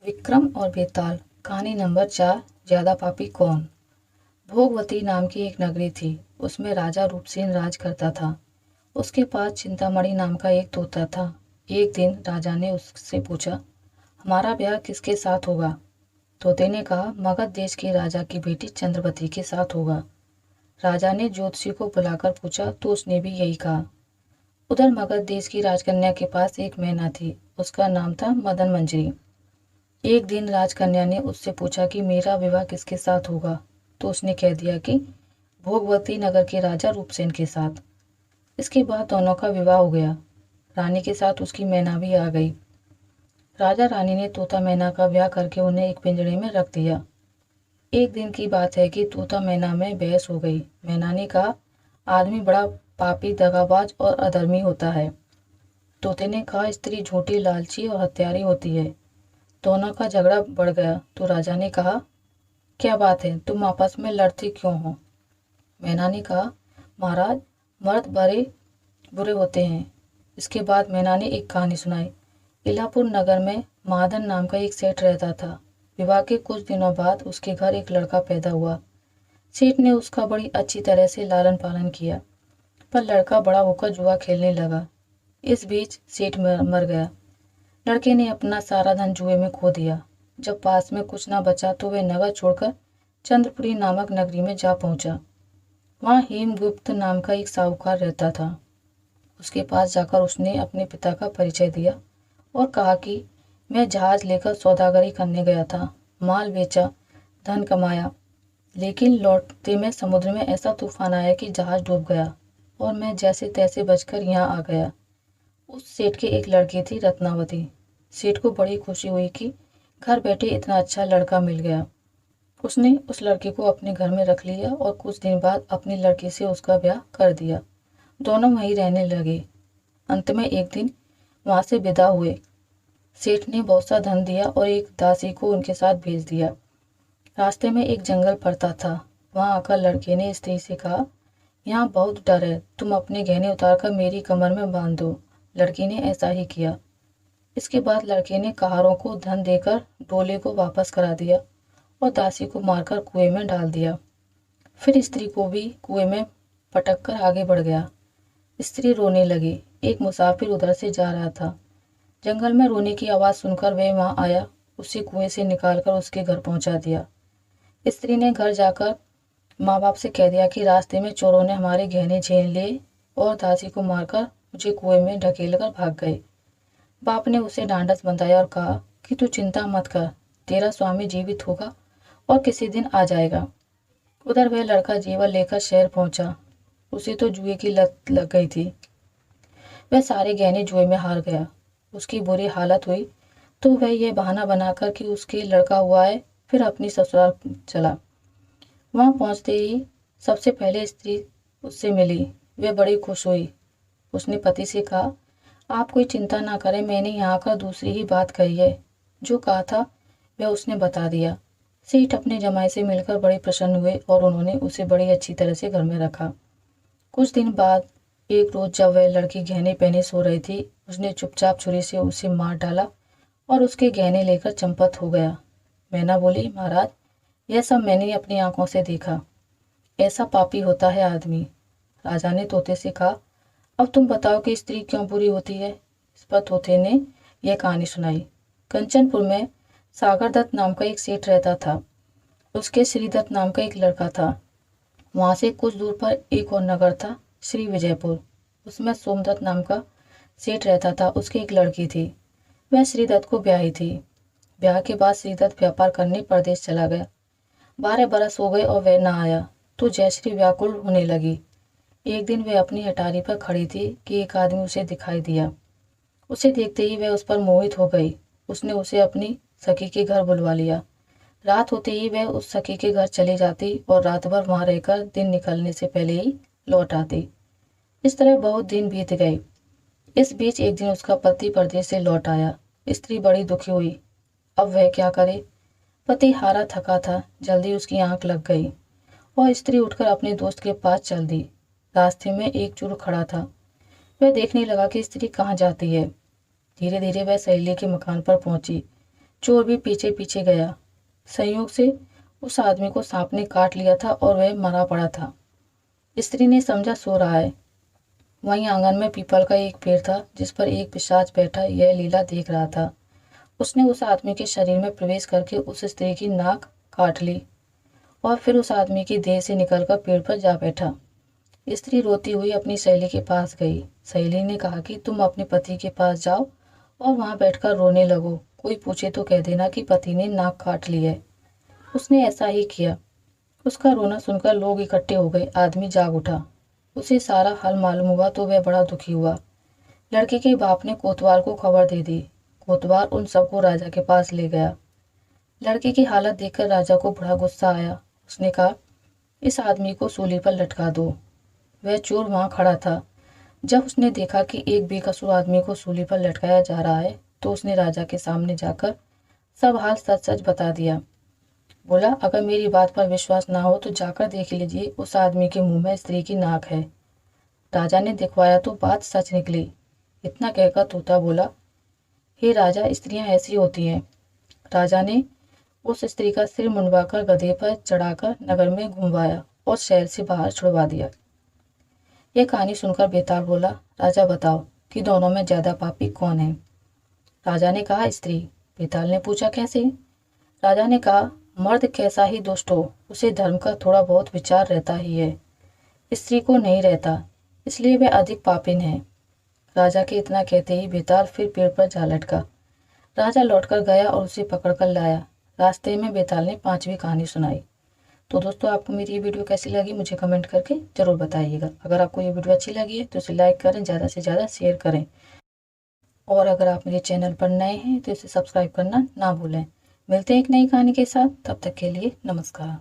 विक्रम और बेताल कहानी नंबर 4। ज्यादा पापी कौन। भोगवती नाम की एक नगरी थी। उसमें राजा रूपसेन राज करता था। उसके पास चिंतामणि नाम का एक तोता था। एक दिन राजा ने उससे पूछा, हमारा ब्याह किसके साथ होगा। तोते ने कहा, मगध देश के राजा की बेटी चंद्रवती के साथ होगा। राजा ने ज्योतिषी को बुलाकर पूछा तो उसने भी यही कहा। उधर मगध देश की राजकन्या के पास एक मैना थी। उसका नाम था मदन मंजरी। एक दिन राजकन्या ने उससे पूछा कि मेरा विवाह किसके साथ होगा, तो उसने कह दिया कि भोगवती नगर के राजा रूपसेन के साथ। इसके बाद दोनों का विवाह हो गया। रानी के साथ उसकी मैना भी आ गई। राजा रानी ने तोता मैना का ब्याह करके उन्हें एक पिंजरे में रख दिया। एक दिन की बात है कि तोता मैना में बहस हो गई। मैना ने कहा, आदमी बड़ा पापी, दगाबाज और अधर्मी होता है। तोते ने कहा, स्त्री झूठी, लालची और हत्यारी होती है। दोनों का झगड़ा बढ़ गया तो राजा ने कहा, क्या बात है, तुम आपस में लड़ते क्यों हो। मैना ने कहा, महाराज, मर्द बड़े बुरे होते हैं। इसके बाद मैना ने एक कहानी सुनाई। इलापुर नगर में महादन नाम का एक सेठ रहता था। विवाह के कुछ दिनों बाद उसके घर एक लड़का पैदा हुआ। सेठ ने उसका बड़ी अच्छी तरह से लालन पालन किया, पर लड़का बड़ा होकर जुआ खेलने लगा। इस बीच सेठ मर गया। लड़के ने अपना सारा धन जुए में खो दिया। जब पास में कुछ ना बचा तो वह नगर छोड़कर चंद्रपुरी नामक नगरी में जा पहुंचा। वहां हेमगुप्त नाम का एक साहूकार रहता था। उसके पास जाकर उसने अपने पिता का परिचय दिया और कहा कि मैं जहाज लेकर सौदागरी करने गया था, माल बेचा, धन कमाया, लेकिन लौटते में समुद्र में ऐसा तूफान आया कि जहाज डूब गया और मैं जैसे तैसे बचकर यहाँ आ गया। उस सेठ की एक लड़की थी, रत्नावती। सेठ को बड़ी खुशी हुई कि घर बैठे इतना अच्छा लड़का मिल गया। उसने उस लड़के को अपने घर में रख लिया और कुछ दिन बाद अपनी लड़की से उसका ब्याह कर दिया। दोनों वहीं रहने लगे। अंत में एक दिन वहां से विदा हुए। सेठ ने बहुत सा धन दिया और एक दासी को उनके साथ भेज दिया। रास्ते में एक जंगल पड़ता था। वहां आकर लड़के ने स्त्री से कहा, यहाँ बहुत डर है, तुम अपने गहने उतारकर मेरी कमर में बांध दो। लड़की ने ऐसा ही किया। इसके बाद लड़के ने कहारों को धन देकर डोले को वापस करा दिया और दासी को मारकर कुएं में डाल दिया। फिर स्त्री को भी कुएं में पटक कर आगे बढ़ गया। स्त्री रोने लगी। एक मुसाफिर उधर से जा रहा था। जंगल में रोने की आवाज़ सुनकर वह वहां आया, उसे कुएं से निकालकर उसके घर पहुंचा दिया। स्त्री ने घर जाकर माँ बाप से कह दिया कि रास्ते में चोरों ने हमारे गहने छीन लिए और दासी को मारकर मुझे कुएं में ढकेल कर भाग गए। बाप ने उसे ढांढस बंधाया और कहा कि तू चिंता मत कर, तेरा स्वामी जीवित होगा और किसी दिन आ जाएगा। उधर वह लड़का जेवर लेकर शहर पहुंचा। उसे तो जुए की लत लग गई थी। वह सारे गहने जुए में हार गया। उसकी बुरी हालत हुई तो वह यह बहाना बनाकर कि उसके लड़का हुआ है, फिर अपनी ससुराल चला। वहां पहुंचते ही सबसे पहले स्त्री उससे मिली। वह बड़ी खुश हुई। उसने पति से कहा, आप कोई चिंता ना करें, मैंने यहाँ आकर दूसरी ही बात कही है। जो कहा था वह उसने बता दिया। सेठ अपने जमाई से मिलकर बड़े प्रसन्न हुए और उन्होंने उसे बड़ी अच्छी तरह से घर में रखा। कुछ दिन बाद एक रोज जब वह लड़की गहने पहने सो रही थी, उसने चुपचाप छुरी से उसे मार डाला और उसके गहने लेकर चंपत हो गया। मैना बोली, महाराज, यह सब मैंने अपनी आंखों से देखा। ऐसा पापी होता है आदमी। राजा ने तोते से कहा, अब तुम बताओ कि स्त्री क्यों बुरी होती है। इस पर तोते ने यह कहानी सुनाई। कंचनपुर में सागरदत्त नाम का एक सेठ रहता था। उसके श्रीदत्त नाम का एक लड़का था। वहां से कुछ दूर पर एक और नगर था, श्री विजयपुर। उसमें सोमदत्त नाम का सेठ रहता था। उसकी एक लड़की थी। वह श्रीदत्त को ब्याही थी। ब्याह के बाद श्रीदत्त व्यापार करने परदेश चला गया। 12 बरस हो गए और वह न आया तो जयश्री व्याकुल होने लगी। एक दिन वह अपनी अटारी पर खड़ी थी कि एक आदमी उसे दिखाई दिया। उसे देखते ही वह उस पर मोहित हो गई। उसने उसे अपनी सखी के घर बुलवा लिया। रात होते ही वह उस सखी के घर चली जाती और रात भर वहां रहकर दिन निकलने से पहले ही लौट आती। इस तरह बहुत दिन बीत गए। इस बीच एक दिन उसका पति परदेश से लौट आया। स्त्री बड़ी दुखी हुई। अब वह क्या करे। पति हारा थका था। जल्दी उसकी आंख लग गई और स्त्री उठकर अपने दोस्त के पास चल दी। रास्ते में एक चोर खड़ा था। वह देखने लगा कि स्त्री कहाँ जाती है। धीरे धीरे वह सहेली के मकान पर पहुंची। चोर भी पीछे पीछे गया। संयोग से उस आदमी को सांप ने काट लिया था और वह मरा पड़ा था। स्त्री ने समझा सो रहा है। वहीं आंगन में पीपल का एक पेड़ था जिस पर एक पिशाच बैठा यह लीला देख रहा था। उसने उस आदमी के शरीर में प्रवेश करके उस स्त्री की नाक काट ली और फिर उस आदमी की देह से निकलकर पेड़ पर जा बैठा। स्त्री रोती हुई अपनी सहेली के पास गई। सहेली ने कहा कि तुम अपने पति के पास जाओ और वहां बैठकर रोने लगो। कोई पूछे तो कह देना कि पति ने नाक काट ली है। उसने ऐसा ही किया। उसका रोना सुनकर लोग इकट्ठे हो गए। आदमी जाग उठा। उसे सारा हाल मालूम हुआ तो वह बड़ा दुखी हुआ। लड़के के बाप ने कोतवाल को खबर दे दी। कोतवाल उन सबको राजा के पास ले गया। लड़के की हालत देखकर राजा को बड़ा गुस्सा आया। उसने कहा, इस आदमी को सूली पर लटका दो। वह चोर वहां खड़ा था। जब उसने देखा कि एक बेकसूर आदमी को सूली पर लटकाया जा रहा है तो उसने राजा के सामने जाकर सब हाल सच सच बता दिया। बोला, अगर मेरी बात पर विश्वास ना हो तो जाकर देख लीजिए, उस आदमी के मुंह में स्त्री की नाक है। राजा ने दिखवाया तो बात सच निकली। इतना कहकर तोता बोला, हे राजा, स्त्रियां ऐसी होती हैं। राजा ने उस स्त्री का सिर मुंडवाकर गधे पर चढ़ाकर नगर में घुमवाया और शहर से बाहर छुड़वा दिया। यह कहानी सुनकर बेताल बोला, राजा बताओ कि दोनों में ज्यादा पापी कौन है। राजा ने कहा, स्त्री। बेताल ने पूछा, कैसे। राजा ने कहा, मर्द कैसा ही दुष्ट हो, उसे धर्म का थोड़ा बहुत विचार रहता ही है। स्त्री को नहीं रहता, इसलिए वह अधिक पापिन है। राजा के इतना कहते ही बेताल फिर पेड़ पर जा लटका। राजा लौटकर गया और उसे पकड़कर लाया। रास्ते में बेताल ने 5वीं कहानी सुनाई। तो दोस्तों, आपको मेरी ये वीडियो कैसी लगी मुझे कमेंट करके ज़रूर बताइएगा। अगर आपको ये वीडियो अच्छी लगी है तो इसे लाइक करें, ज़्यादा से ज़्यादा शेयर करें और अगर आप मेरे चैनल पर नए हैं तो इसे सब्सक्राइब करना ना भूलें। मिलते हैं एक नई कहानी के साथ, तब तक के लिए नमस्कार।